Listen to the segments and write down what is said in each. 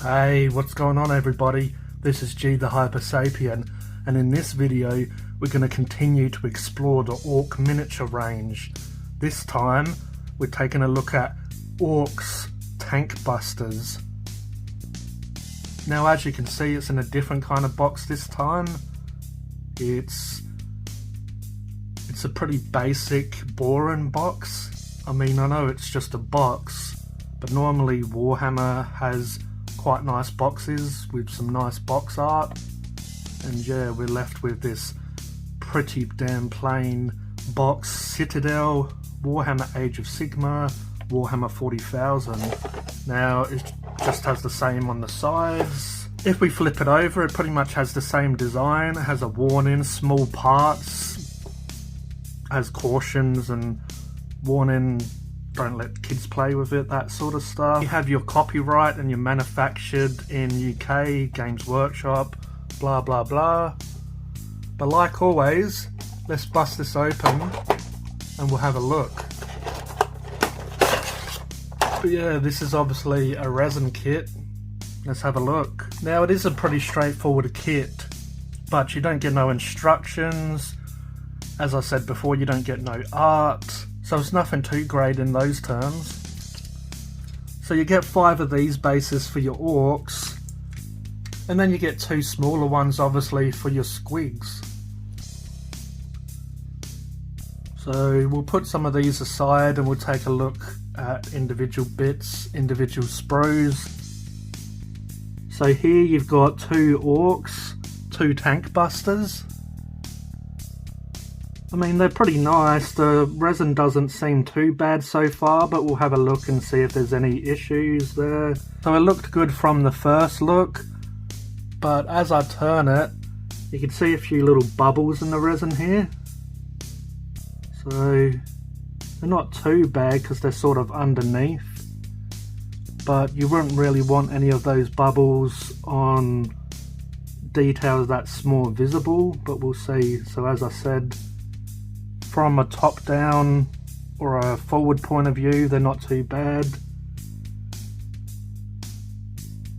Hey, what's going on everybody? This is G The Hypersapien, and in this video we're going to continue to explore the Ork Miniature Range. This time we're taking a look at Ork's Tankbustas. Now as you can see, it's in a different kind of box this time. It's a pretty basic, boring box. I mean, I know it's just a box, but normally Warhammer has quite nice boxes with some nice box art, and yeah, we're left with this pretty damn plain box. Citadel, Warhammer Age of Sigmar, Warhammer 40,000. Now it just has the same on the sides. If we flip it over, it pretty much has the same design. It has a warning, small parts, has cautions and warning, don't let kids play with it, that sort of stuff. You have your copyright and you're manufactured in UK, Games Workshop, blah blah blah. But like always, let's bust this open and we'll have a look. But yeah, this is obviously a resin kit. Let's have a look. Now it is a pretty straightforward kit, but you don't get no instructions. As I said before, you don't get no art. So it's nothing too great in those terms. So you get 5 of these bases for your orcs, and then you get 2 smaller ones obviously for your squigs. So we'll put some of these aside and we'll take a look at individual bits, individual sprues. So here you've got 2 orks, 2 tankbustas. I mean, they're pretty nice. The resin doesn't seem too bad so far, but we'll have a look and see if there's any issues there. So it looked good from the first look, but as I turn it, you can see a few little bubbles in the resin here. So they're not too bad because they're sort of underneath, but you wouldn't really want any of those bubbles on details that's more visible, but we'll see. So as I said, from a top down or a forward point of view, they're not too bad.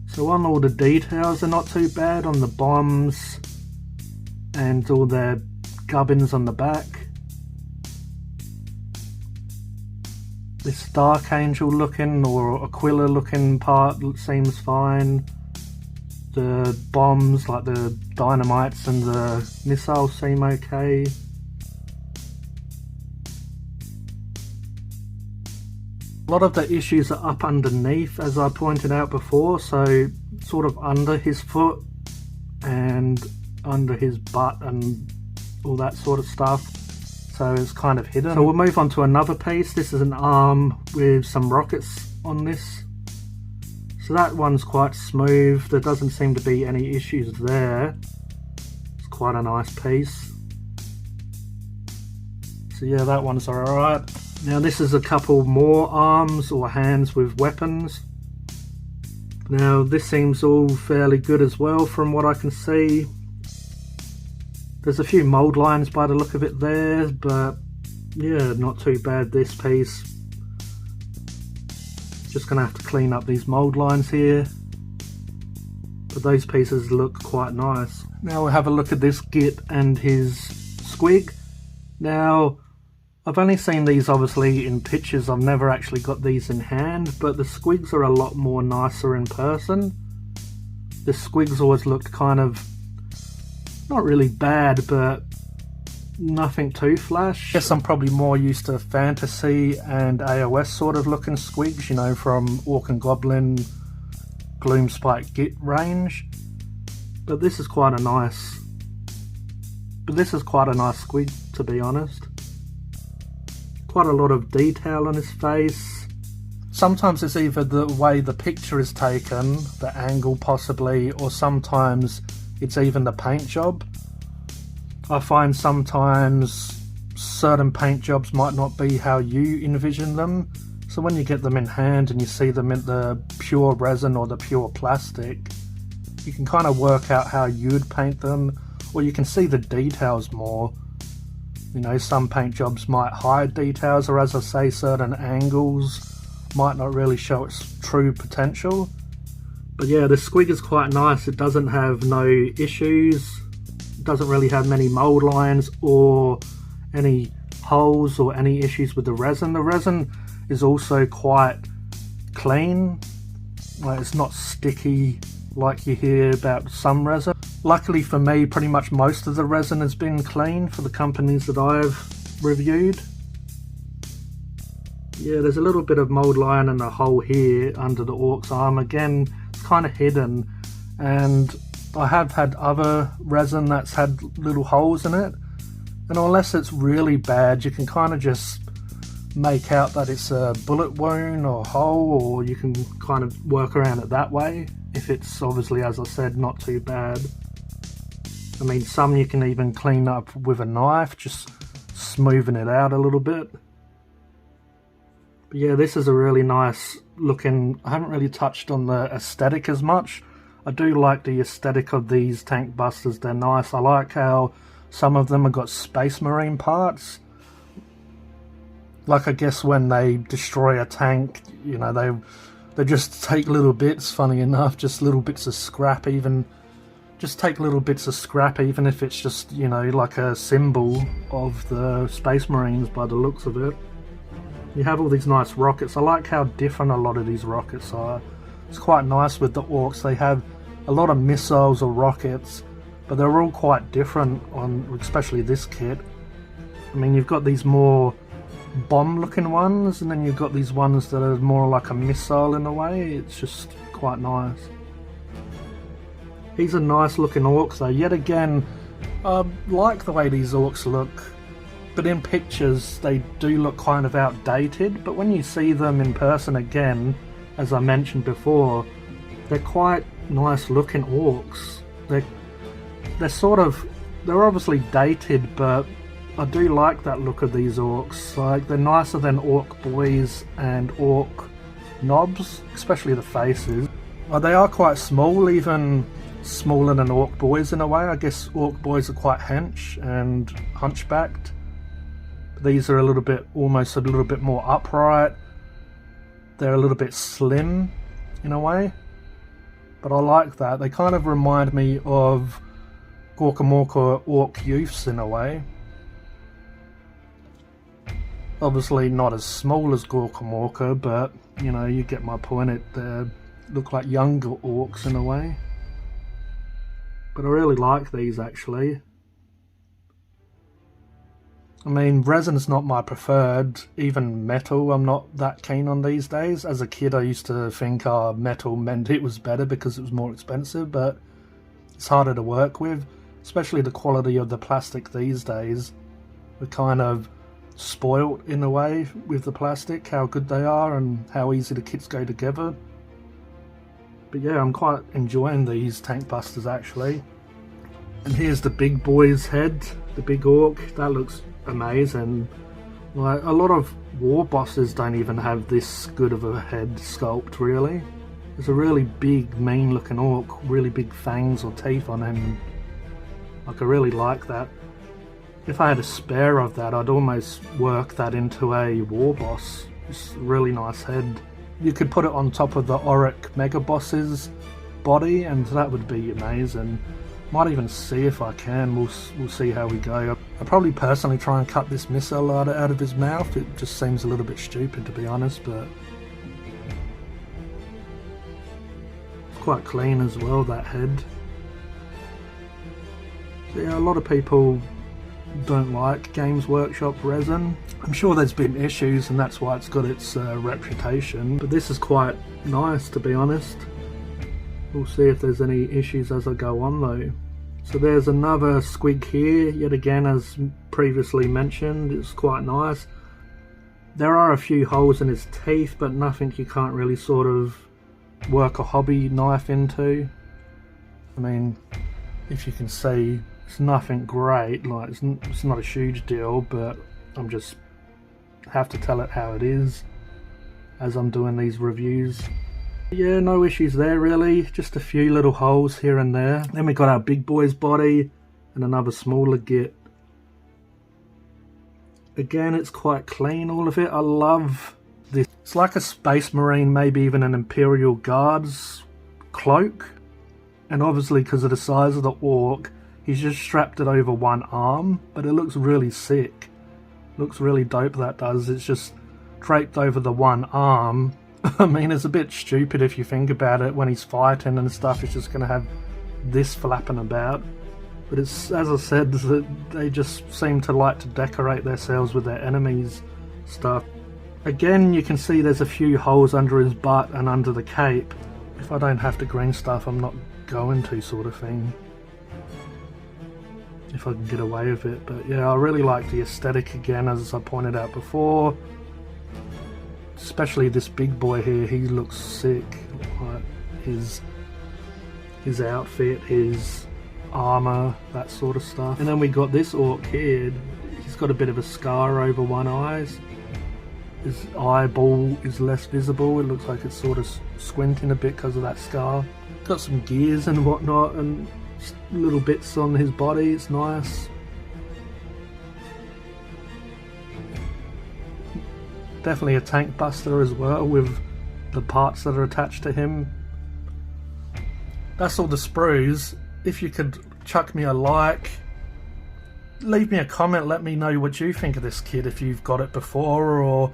So on all the details, they're not too bad on the bombs and all their gubbins on the back. This Dark Angel looking or Aquila looking part seems fine. The bombs, like the dynamites and the missiles, seem okay. A lot of the issues are up underneath, as I pointed out before, so sort of under his foot and under his butt and all that sort of stuff, so it's kind of hidden. So we'll move on to another piece. This is an arm with some rockets on this, so that one's quite smooth. There doesn't seem to be any issues there. It's quite a nice piece. So yeah, that one's alright. Now this is a couple more arms or hands with weapons. Now this seems all fairly good as well from what I can see. There's a few mould lines by the look of it there, but yeah, not too bad this piece. Just gonna have to clean up these mould lines here, but those pieces look quite nice. Now we'll have a look at this Git and his Squig. Now I've only seen these obviously in pictures, I've never actually got these in hand, but the Squigs are a lot more nicer in person. The Squigs always looked kind of, not really bad, but nothing too flash. I guess I'm probably more used to fantasy and AOS sort of looking Squigs, you know, from Ork and Goblin, Gloomspite Git range. But this is quite a nice Squig, to be honest. Quite a lot of detail on his face. Sometimes it's either the way the picture is taken, the angle possibly, or sometimes it's even the paint job. I find sometimes certain paint jobs might not be how you envision them, so when you get them in hand and you see them in the pure resin or the pure plastic, you can kind of work out how you'd paint them, or you can see the details more. You know, some paint jobs might hide details, or as I say, certain angles might not really show its true potential. But yeah, the Squig is quite nice. It doesn't have no issues. It doesn't really have many mold lines or any holes or any issues with the resin. The resin is also quite clean. Like, it's not sticky like you hear about some resin. Luckily for me, pretty much most of the resin has been clean for the companies that I've reviewed. Yeah, there's a little bit of mold line and a hole here under the Ork's arm. Again, it's kind of hidden, and I have had other resin that's had little holes in it, and unless it's really bad, you can kind of just make out that it's a bullet wound or hole, or you can kind of work around it that way if it's obviously, as I said, not too bad. I mean, some you can even clean up with a knife, just smoothing it out a little bit. But yeah, this is a really nice looking. I haven't really touched on the aesthetic as much. I do like the aesthetic of these Tankbustas. They're nice. I like how some of them have got Space Marine parts. Like, I guess when they destroy a tank, you know, they just take little bits, funny enough, just little bits of scrap, even just take little bits of scrap, even if it's just, you know, like a symbol of the Space Marines by the looks of it. You have all these nice rockets. I like how different a lot of these rockets are. It's quite nice with the Orks. They have a lot of missiles or rockets, but they're all quite different on, especially this kit. I mean, you've got these more bomb looking ones, and then you've got these ones that are more like a missile in a way. It's just quite nice. These are nice looking Orks though. Yet again, I like the way these Orks look, but in pictures they do look kind of outdated, but when you see them in person again, as I mentioned before, they're quite nice looking Orks. They're obviously dated, but I do like that look of these Orks. Like, they're nicer than Ork boys and Ork knobs, especially the faces. They are quite small, even smaller than Ork boys in a way. I guess Ork boys are quite hench and hunchbacked. These are almost a little bit more upright. They're a little bit slim in a way, but I like that. They kind of remind me of Gorkamorka Ork youths in a way. Obviously not as small as Gorkamorka, but you know, you get my point. They look like younger Orks in a way. But I really like these actually. I mean, resin's not my preferred. Even metal, I'm not that keen on these days. As a kid, I used to think metal meant it was better because it was more expensive, but it's harder to work with. Especially the quality of the plastic these days. We're kind of spoilt in a way with the plastic, how good they are and how easy the kits go together. But yeah, I'm quite enjoying these Tankbustas actually. And here's the big boy's head, the big Ork. That looks amazing. Like, a lot of war bosses don't even have this good of a head sculpt really. It's a really big, mean looking Ork, really big fangs or teeth on him. Like, I really like that. If I had a spare of that, I'd almost work that into a war boss. It's a really nice head. You could put it on top of the Ork Mega Boss's body and that would be amazing. Might even see if I can. We'll see how we go. I'd probably personally try and cut this missile out of his mouth. It just seems a little bit stupid, to be honest, but it's quite clean as well, that head. So yeah, a lot of people don't like Games Workshop resin. I'm sure there's been issues and that's why it's got its reputation, but this is quite nice, to be honest. We'll see if there's any issues as I go on though. So there's another Squig here, yet again as previously mentioned. It's quite nice. There are a few holes in his teeth, but nothing you can't really sort of work a hobby knife into. I mean, if you can see, it's nothing great, like it's not a huge deal, but I'm just have to tell it how it is as I'm doing these reviews. Yeah, no issues there really, just a few little holes here and there. Then we got our big boy's body and another smaller git. Again, it's quite clean, all of it. I love this. It's like a Space Marine, maybe even an Imperial Guards cloak, and obviously because of the size of the orc, he's just strapped it over one arm, but it looks really sick. Looks really dope, that does. It's just draped over the one arm. I mean, it's a bit stupid if you think about it. When he's fighting and stuff, he's just going to have this flapping about. But it's, as I said, they just seem to like to decorate themselves with their enemies' stuff. Again, you can see there's a few holes under his butt and under the cape. If I don't have to green stuff, I'm not going to, sort of thing. If I can get away with it. But yeah, I really like the aesthetic again, as I pointed out before. Especially this big boy here, he looks sick. Like his outfit, his armor, that sort of stuff. And then we got this orc here. He's got a bit of a scar over one eye. His eyeball is less visible. It looks like it's sort of squinting a bit because of that scar. Got some gears and whatnot and little bits on his body. It's nice. Definitely a tank buster as well, with the parts that are attached to him. That's all the sprues. If you could chuck me a like, leave me a comment, let me know what you think of this kit, if you've got it before or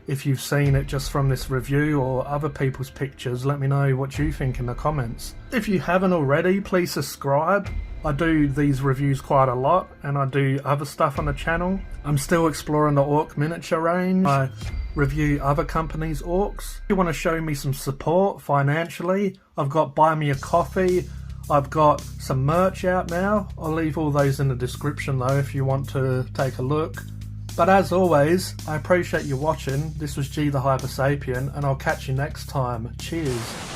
if you've seen it just from this review or other people's pictures. Let me know what you think in the comments. If you haven't already, please subscribe. I do these reviews quite a lot, and I do other stuff on the channel. I'm still exploring the Ork Miniature Range. I review other companies' orcs. If you want to show me some support financially, I've got Buy Me a Coffee. I've got some merch out now. I'll leave all those in the description though if you want to take a look. But as always, I appreciate you watching. This was G The Hypersapien, and I'll catch you next time. Cheers.